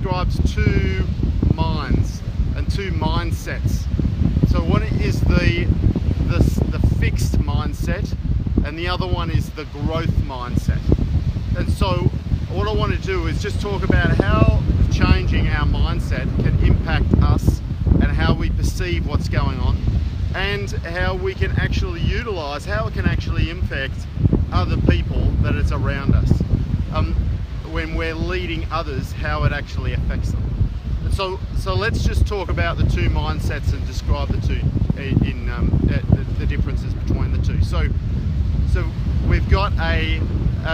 describes two minds and two mindsets. So one is the fixed mindset, and the other one is the growth mindset. And so what I want to do is just talk about how changing our mindset can impact us and how we perceive what's going on, and how we can actually utilize, how it can actually impact other people that is around us. When we're leading others, how it actually affects them. And so let's just talk about the two mindsets and describe the two in the differences between the two. So we've got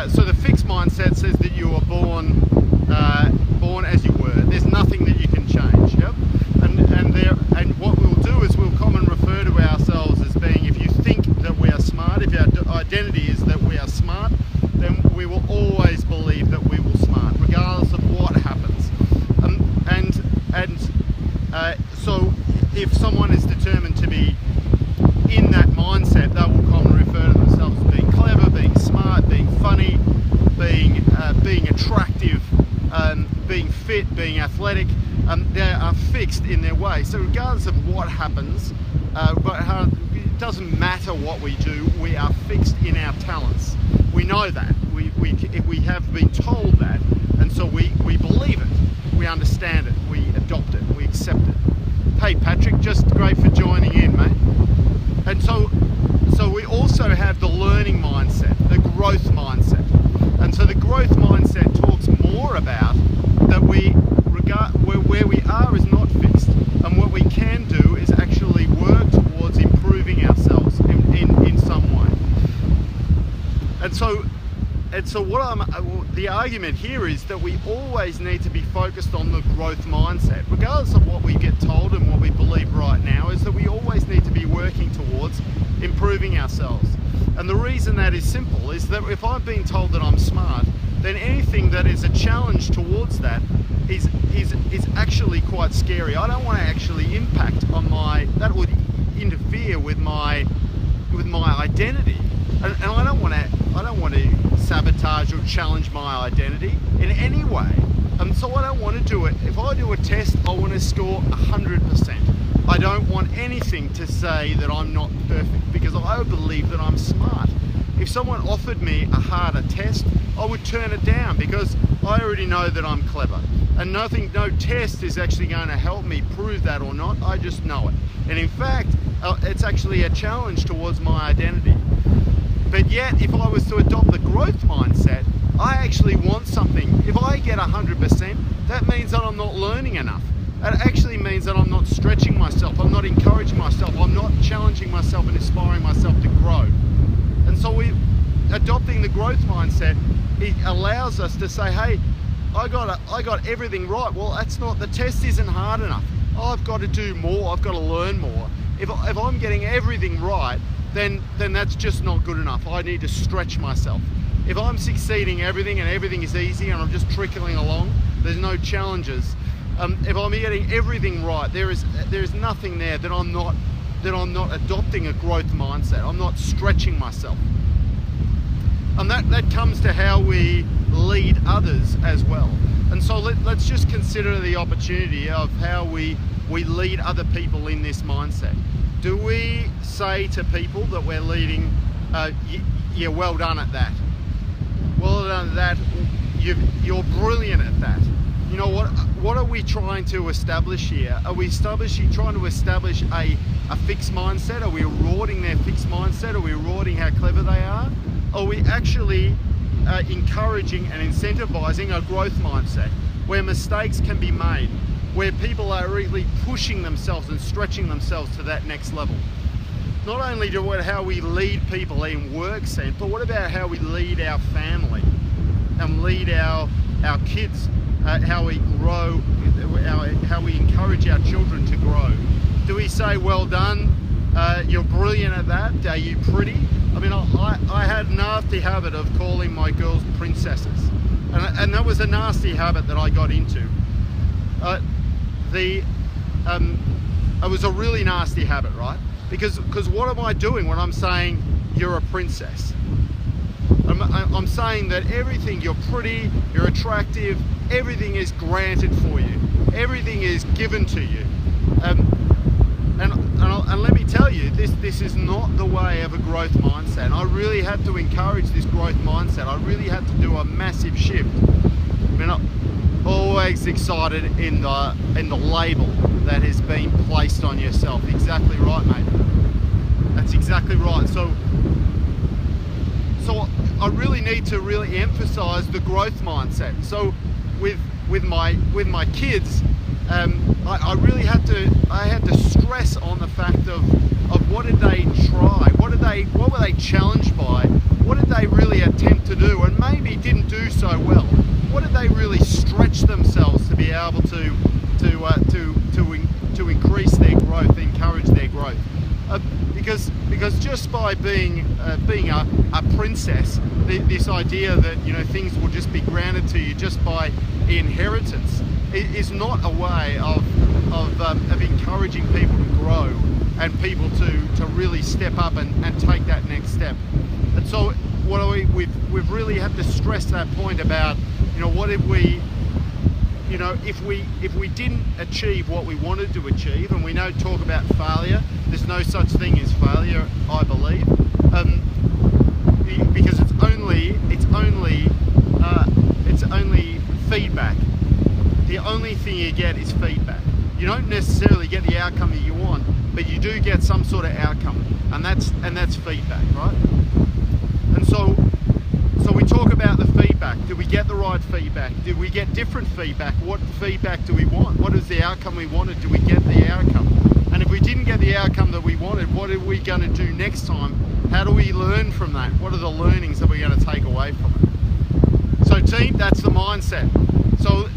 so the fixed mindset says that you were born as you were. There's nothing that you can change. Yep. And what we'll do is we'll come and refer to ourselves as being, if you think that we are smart, if our identity is that we are smart, then we will always believe that we will smart, regardless of what happens. So if someone is determined to be in that mindset, they will come and refer to themselves as being clever, being smart, being funny, being attractive, being fit, being athletic. They are fixed in their way. So regardless of what happens, it doesn't matter what we do, we are fixed in our talents. We know that. We have been told that, and so we believe it. We understand it. We adopt it. We accept it. Hey Patrick, just great for joining in, mate. And so we also have the learning mindset, the growth mindset. And so the growth mindset talks more about that where we are is not fixed, and what we can do is actually work towards improving ourselves in some way. And so the argument here is that we always need to be focused on the growth mindset, regardless of what we get told and what we believe right now, is that we always need to be working towards improving ourselves. And the reason that is simple is that if I've been told that I'm smart, then anything that is a challenge towards that is actually quite scary. I don't want to actually impact on that would interfere with my identity, and I don't want to sabotage or challenge my identity in any way. And so I don't want to do it. If I do a test, I want to score 100%. I don't want anything to say that I'm not perfect, because I believe that I'm smart. If someone offered me a harder test, I would turn it down, because I already know that I'm clever. And no test is actually going to help me prove that or not. I just know it. And in fact, it's actually a challenge towards my identity. But yet, if I was to adopt the growth mindset, I actually want something. If I get 100%, that means that I'm not learning enough. It actually means that I'm not stretching myself, I'm not encouraging myself, I'm not challenging myself and inspiring myself to grow. And so adopting the growth mindset, it allows us to say, hey, I got everything right. Well, the test isn't hard enough. I've got to do more, I've got to learn more. If I'm getting everything right, then that's just not good enough. I need to stretch myself. If I'm succeeding everything and everything is easy and I'm just trickling along, there's no challenges. If I'm getting everything right, there is nothing there that I'm not adopting a growth mindset. I'm not stretching myself. And that comes to how we lead others as well. And so let's just consider the opportunity of how we lead other people in this mindset. Do we say to people that we're leading, yeah, well done at that. Well done at that. You're brilliant at that. You know what are we trying to establish here? Are we trying to establish a fixed mindset? Are we rewarding their fixed mindset? Are we rewarding how clever they are? Are we actually encouraging and incentivizing a growth mindset where mistakes can be made, where people are really pushing themselves and stretching themselves to that next level? Not only how we lead people in work sense, but what about how we lead our family and lead our kids? How we grow, how we encourage our children to grow. Do we say, well done, you're brilliant at that, are you pretty? I mean, I had a nasty habit of calling my girls princesses, and that was a nasty habit that I got into. It was a really nasty habit, right? Because what am I doing when I'm saying you're a princess? I'm saying that everything, you're pretty, you're attractive, everything is granted for you. Everything is given to you. And let me tell you, this is not the way of a growth mindset. I really had to encourage this growth mindset. I really had to do a massive shift. I mean, I'm always excited in the label that has been placed on yourself. Exactly right, mate. That's exactly right. So I really need to really emphasize the growth mindset. So with my kids, I really had to stress on the fact of what did they try, what were they challenged by, what did they really attempt to do, and maybe didn't do so well. What did they really stretch themselves to be able to increase their growth, encourage their growth? Because just by being a princess, this idea that things will just be granted to you just by inheritance is not a way of encouraging people to grow and people to really step up and take that next step. And so we've really had to stress that point about what if we if we didn't achieve what we wanted to achieve, and we don't talk about failure. There's no such thing as failure, I believe, because it's only feedback. The only thing you get is feedback. You don't necessarily get the outcome that you want, but you do get some sort of outcome, and that's feedback, right? And so we talk about the feedback. Did we get the right feedback? Did we get different feedback? What feedback do we want? What is the outcome we wanted? Did we get the outcome? And if we didn't get the outcome that we wanted, what are we going to do next time? How do we learn from that? What are the learnings that we're going to take away from it? So team, that's the mindset. So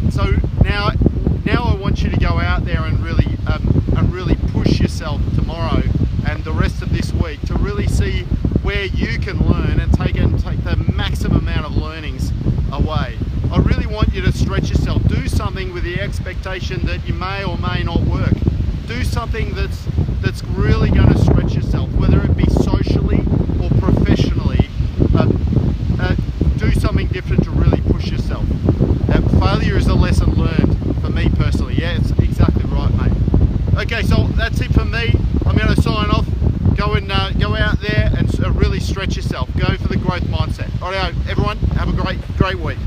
now I want you to go out there and really push yourself tomorrow and the rest of this week to really see where you can learn and take the maximum amount of learnings away. I really want you to stretch yourself. Do something with the expectation that you may or may not work. Do something that's really going to stretch yourself, whether it be socially or professionally. Do something different to really push yourself. Failure is a lesson learned for me personally. Yeah, it's exactly right, mate. Okay, so that's it for me. I'm going to sign off. Go out there and really stretch yourself. Go for the growth mindset. All right, everyone, have a great week.